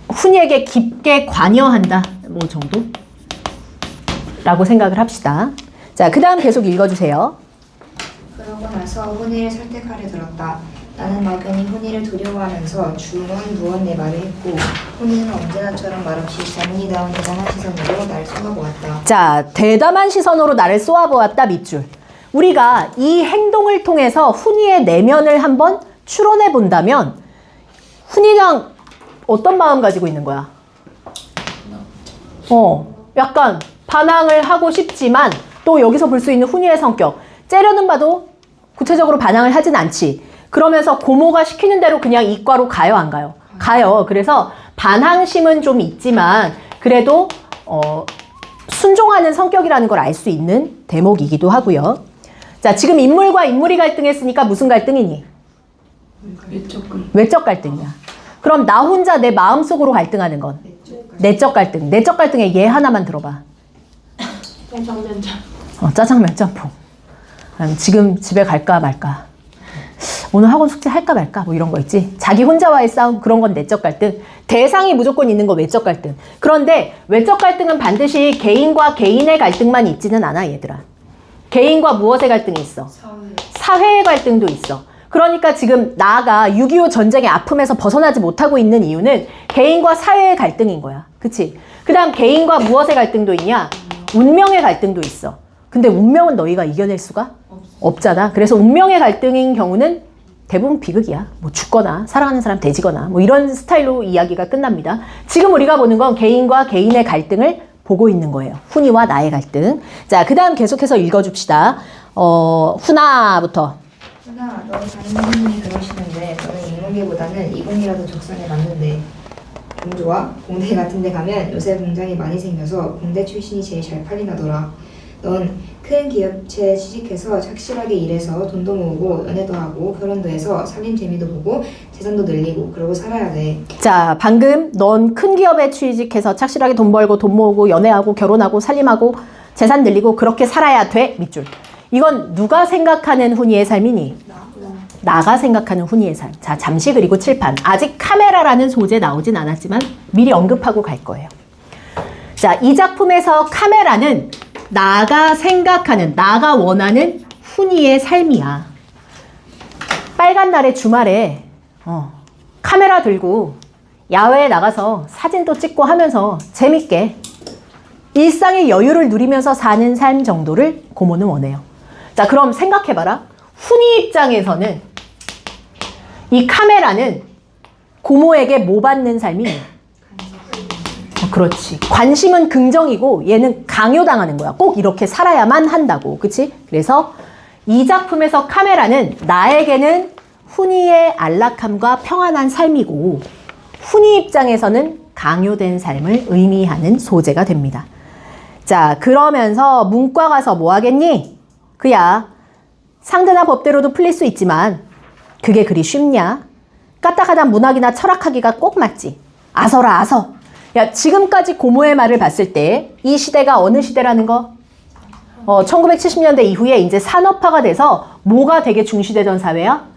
훈이에게 깊게 관여한다. 뭐 정도? 라고 생각을 합시다. 자, 그 다음 계속 읽어주세요.
그러고 나서 훈이를 설득하려 들었다. 나는 막연히 훈이를 두려워하면서 무언 내 말을 했고 훈이는 언제나처럼 말없이 자민이다운 대단한 시선으로 날 쏘아보았다.
자, 대담한 시선으로 나를 쏘아보았다 밑줄. 우리가 이 행동을 통해서 훈이의 내면을 한번 추론해 본다면 훈이랑 어떤 마음 가지고 있는 거야? 약간 반항을 하고 싶지만 또 여기서 볼 수 있는 훈이의 성격. 째려는 봐도 구체적으로 반항을 하진 않지. 그러면서 고모가 시키는 대로 그냥 이과로 가요, 안 가요? 가요. 그래서 반항심은 좀 있지만 그래도 순종하는 성격이라는 걸 알 수 있는 대목이기도 하고요. 자, 지금 인물과 인물이 갈등했으니까 무슨 갈등이니? 외적 갈등이야. 그럼 나 혼자 내 마음속으로 갈등하는 건? 내적 갈등. 내적 갈등의 예 하나만 들어봐.
짜장면
짜장면 짬뽕. 지금 집에 갈까 말까. 오늘 학원 숙제 할까 말까 뭐 이런 거 있지. 자기 혼자와의 싸움 그런 건 내적 갈등. 대상이 무조건 있는 거 외적 갈등. 그런데 외적 갈등은 반드시 개인과 개인의 갈등만 있지는 않아 얘들아. 개인과 무엇의 갈등이 있어? 사회의 갈등도 있어. 그러니까 지금 나가 6.25 전쟁의 아픔에서 벗어나지 못하고 있는 이유는 개인과 사회의 갈등인 거야. 그치? 그 다음 개인과 무엇의 갈등도 있냐? 운명의 갈등도 있어. 근데 운명은 너희가 이겨낼 수가 없잖아. 그래서 운명의 갈등인 경우는 대부분 비극이야. 뭐 죽거나 사랑하는 사람 돼지거나 뭐 이런 스타일로 이야기가 끝납니다. 지금 우리가 보는 건 개인과 개인의 갈등을 보고 있는 거예요. 훈이와 나의 갈등. 자, 그 다음 계속해서 읽어줍시다. 훈아부터.
훈아, 너희 담임선생님이 그러시는데 너는 인문계보다는 이공이라도 적성에 맞는데 좀 좋아? 공대 같은 데 가면 요새 공장이 많이 생겨서 공대 출신이 제일 잘 팔리나더라. 넌 큰 기업체에 취직해서 착실하게 일해서 돈도 모으고 연애도 하고 결혼도 해서 살림 재미도 보고 재산도 늘리고 그러고 살아야 돼.
자, 방금 넌 큰 기업에 취직해서 착실하게 돈 벌고 돈 모으고 연애하고 결혼하고 살림하고 재산 늘리고 그렇게 살아야 돼. 밑줄. 이건 누가 생각하는 훈이의 삶이니? 나가 생각하는 훈이의 삶. 자, 잠시 그리고 칠판. 아직 카메라라는 소재 나오진 않았지만 미리 언급하고 갈 거예요. 자, 이 작품에서 카메라는 나가 생각하는, 나가 원하는 훈이의 삶이야. 빨간 날의 주말에 카메라 들고 야외에 나가서 사진도 찍고 하면서 재밌게 일상의 여유를 누리면서 사는 삶 정도를 고모는 원해요. 자, 그럼 생각해봐라. 훈이 입장에서는 이 카메라는 고모에게 뭐 받는 삶이니? 그렇지. 관심은 긍정이고 얘는 강요당하는 거야. 꼭 이렇게 살아야만 한다고. 그치? 그래서 이 작품에서 카메라는 나에게는 훈이의 안락함과 평안한 삶이고 훈이 입장에서는 강요된 삶을 의미하는 소재가 됩니다. 자, 그러면서 문과 가서 뭐 하겠니? 그야 상대나 법대로도 풀릴 수 있지만 그게 그리 쉽냐? 까딱하다 문학이나 철학하기가 꼭 맞지. 아서라 아서. 야, 지금까지 고모의 말을 봤을 때 이 시대가 어느 시대라는 거? 1970년대 이후에 이제 산업화가 돼서 뭐가 되게 중시되던 사회야?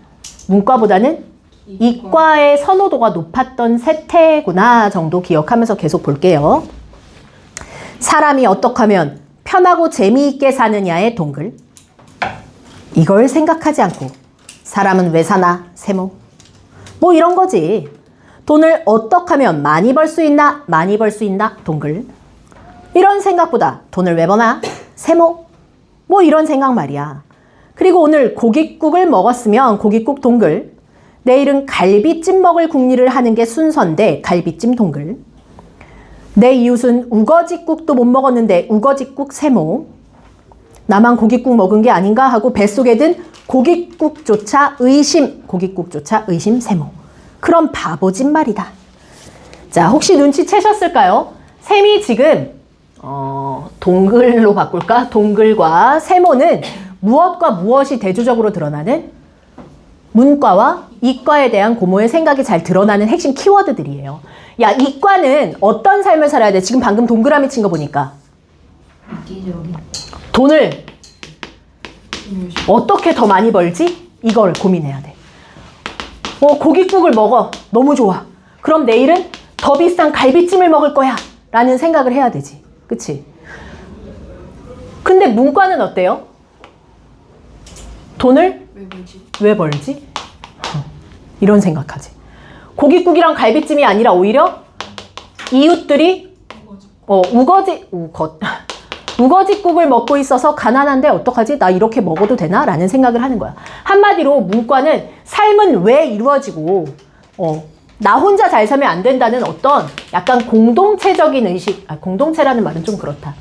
문과보다는 이과의 선호도가 높았던 세태구나 정도 기억하면서 계속 볼게요. 사람이 어떻게 하면 편하고 재미있게 사느냐의 동글. 이걸 생각하지 않고 사람은 왜 사나? 세모. 뭐 이런 거지. 돈을 어떻게 하면 많이 벌 수 있나? 많이 벌 수 있나? 동글. 이런 생각보다 돈을 왜 버나? 세모. 뭐 이런 생각 말이야. 그리고 오늘 고깃국을 먹었으면 고깃국 동글. 내일은 갈비찜 먹을 궁리를 하는 게 순서인데 갈비찜 동글. 내 이웃은 우거지국도 못 먹었는데 우거지국 세모. 나만 고깃국 먹은 게 아닌가 하고 뱃속에 든 고깃국조차 의심. 고깃국조차 의심 세모. 그럼 바보짓 말이다. 자, 혹시 눈치채셨을까요? 셈이 지금 동글로 바꿀까? 동글과 세모는 무엇과 무엇이 대조적으로 드러나는 문과와 이과에 대한 고모의 생각이 잘 드러나는 핵심 키워드들이에요. 야, 이과는 어떤 삶을 살아야 돼? 지금 방금 동그라미 친 거 보니까
이기적인.
돈을 어떻게 더 많이 벌지? 이걸 고민해야 돼. 고깃국을 먹어. 너무 좋아. 그럼 내일은 더 비싼 갈비찜을 먹을 거야. 라는 생각을 해야 되지. 그치? 근데 문과는 어때요? 돈을 왜 벌지? 이런 생각하지. 고깃국이랑 갈비찜이 아니라 오히려 이웃들이 우거지국을 먹고 있어서 가난한데 어떡하지? 나 이렇게 먹어도 되나? 라는 생각을 하는 거야. 한마디로 문과는 삶은 왜 이루어지고 나 혼자 잘 살면 안 된다는 어떤 약간 공동체적인 의식, 공동체라는 말은 좀 그렇다.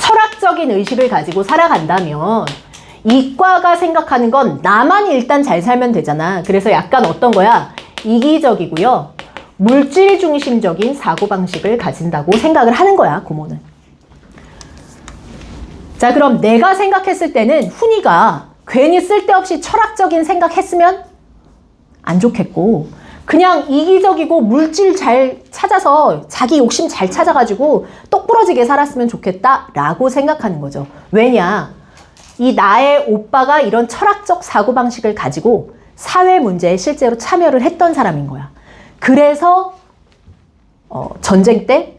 철학적인 의식을 가지고 살아간다면 이과가 생각하는 건 나만 일단 잘 살면 되잖아. 그래서 약간 어떤 거야? 이기적이고요. 물질 중심적인 사고방식을 가진다고 생각을 하는 거야, 고모는. 자, 그럼 내가 생각했을 때는 훈이가 괜히 쓸데없이 철학적인 생각했으면 안 좋겠고 그냥 이기적이고 물질 잘 찾아서 자기 욕심 잘 찾아가지고 똑부러지게 살았으면 좋겠다라고 생각하는 거죠. 왜냐? 이 나의 오빠가 이런 철학적 사고방식을 가지고 사회 문제에 실제로 참여를 했던 사람인 거야. 그래서 전쟁 때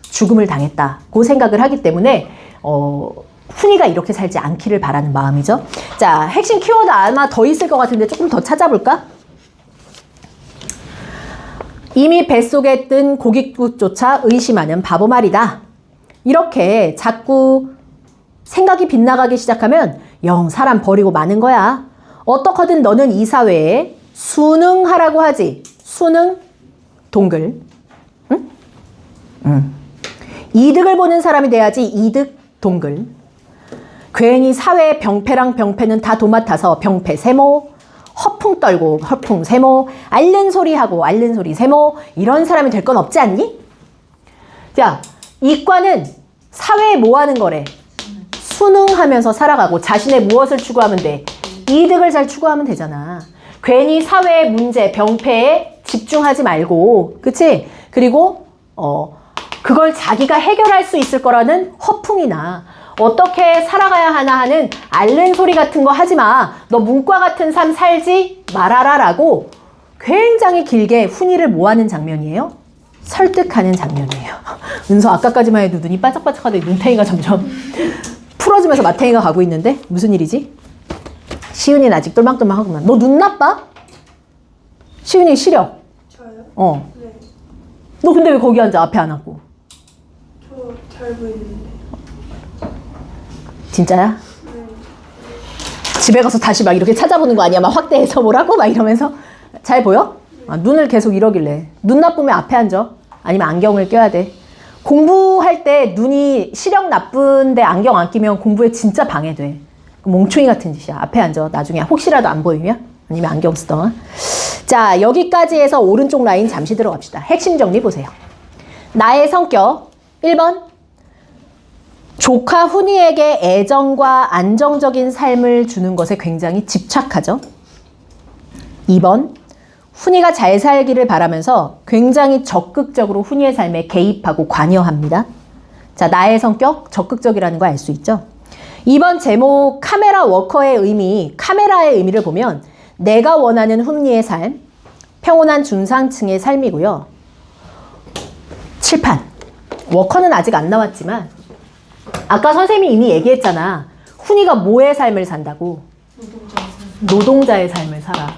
죽음을 당했다고 생각을 하기 때문에 훈이가 이렇게 살지 않기를 바라는 마음이죠. 자, 핵심 키워드 아마 더 있을 것 같은데 조금 더 찾아볼까? 이미 뱃속에 뜬 고깃국조차 의심하는 바보 말이다. 이렇게 자꾸 생각이 빗나가기 시작하면 영 사람 버리고 마는 거야. 어떻거든 너는 이 사회에 순응하라고 하지. 순응 동글. 응? 이득을 보는 사람이 돼야지. 이득 동글. 괜히 사회의 병폐랑 병폐는 다 도맡아서 병폐 세모, 허풍 떨고 허풍 세모, 앓는 소리 하고 앓는 소리 세모, 이런 사람이 될 건 없지 않니? 자, 이과는 사회에 뭐 하는 거래? 순응하면서 살아가고 자신의 무엇을 추구하면 돼? 이득을 잘 추구하면 되잖아. 괜히 사회의 문제, 병폐에 집중하지 말고, 그치? 그리고 그걸 자기가 해결할 수 있을 거라는 허풍이나 어떻게 살아가야 하나 하는 앓는 소리 같은 거 하지 마. 너 문과 같은 삶 살지 말아라 라고 굉장히 길게 훈이를 뭐 하는 장면이에요? 설득하는 장면이에요. 은서 아까까지만 해도 눈이 반짝반짝하더니 눈탱이가 점점 풀어지면서 마탱이가 가고 있는데 무슨 일이지? 시은이는 아직 똘망똘망하구만. 너 눈 나빠? 시은이 시력.
저요? 네.
너 근데 왜 거기 앉아? 앞에 안 앉고.
저 잘 보이는데.
진짜야?
네.
집에 가서 다시 막 이렇게 찾아보는 거 아니야? 막 확대해서 보라고? 막 이러면서. 잘 보여? 눈을 계속 이러길래. 눈 나쁘면 앞에 앉아. 아니면 안경을 껴야 돼. 공부할 때 눈이 시력 나쁜데 안경 안 끼면 공부에 진짜 방해돼. 몽충이 같은 짓이야. 앞에 앉아. 나중에 혹시라도 안 보이면? 아니면 안경 쓰던. 자, 여기까지 해서 오른쪽 라인 잠시 들어갑시다. 핵심 정리 보세요. 나의 성격 1번 조카 훈이에게 애정과 안정적인 삶을 주는 것에 굉장히 집착하죠. 2번 훈이가 잘 살기를 바라면서 굉장히 적극적으로 훈이의 삶에 개입하고 관여합니다. 자, 나의 성격 적극적이라는 거 알 수 있죠. 2번 제목 카메라 워커의 의미, 카메라의 의미를 보면 내가 원하는 훈이의 삶, 평온한 중산층의 삶이고요. 칠판 워커는 아직 안 나왔지만 아까 선생님이 이미 얘기했잖아. 훈이가 뭐의 삶을 산다고? 노동자의 삶을 살아.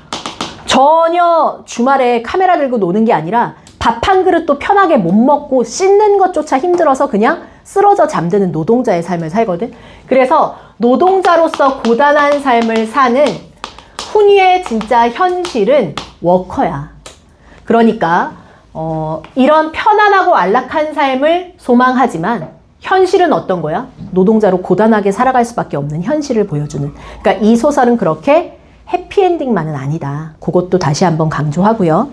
전혀 주말에 카메라 들고 노는 게 아니라 밥 한 그릇도 편하게 못 먹고 씻는 것조차 힘들어서 그냥 쓰러져 잠드는 노동자의 삶을 살거든. 그래서 노동자로서 고단한 삶을 사는 훈이의 진짜 현실은 워커야. 그러니까 이런 편안하고 안락한 삶을 소망하지만 현실은 어떤 거야? 노동자로 고단하게 살아갈 수밖에 없는 현실을 보여주는. 그러니까 이 소설은 그렇게 해피엔딩만은 아니다. 그것도 다시 한번 강조하고요.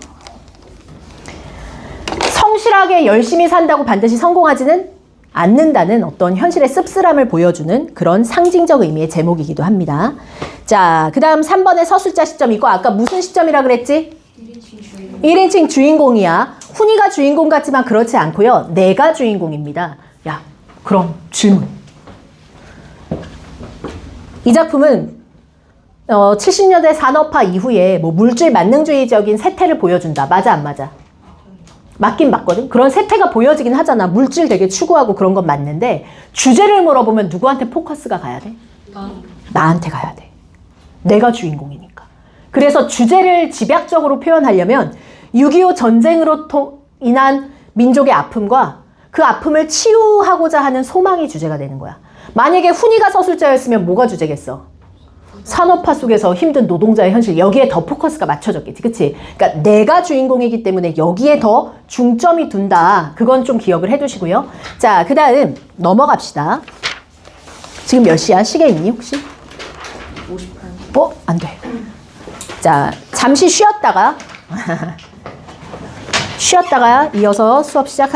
성실하게 열심히 산다고 반드시 성공하지는 않는다는 어떤 현실의 씁쓸함을 보여주는 그런 상징적 의미의 제목이기도 합니다. 자, 그 다음 3번의 서술자 시점이고 아까 무슨 시점이라 그랬지? 1인칭 주인공이야. 훈이가 주인공 같지만 그렇지 않고요. 내가 주인공입니다. 야, 그럼 질문. 이 작품은 70년대 산업화 이후에 뭐 물질 만능주의적인 세태를 보여준다. 맞아, 안 맞아? 맞긴 맞거든. 그런 세태가 보여지긴 하잖아. 물질 되게 추구하고 그런 건 맞는데 주제를 물어보면 누구한테 포커스가 가야 돼? 나한테 가야 돼. 내가 주인공이니까. 그래서 주제를 집약적으로 표현하려면 6.25 전쟁으로 인한 민족의 아픔과 그 아픔을 치유하고자 하는 소망이 주제가 되는 거야. 만약에 훈이가 서술자였으면 뭐가 주제겠어? 산업화 속에서 힘든 노동자의 현실, 여기에 더 포커스가 맞춰졌겠지, 그치? 그러니까 내가 주인공이기 때문에 여기에 더 중점이 둔다. 그건 좀 기억을 해두시고요. 자, 그 다음 넘어갑시다. 지금 몇 시야? 시계 있니 혹시? 58분. 안 돼. 자, 잠시 쉬었다가 이어서 수업 시작하겠습니다.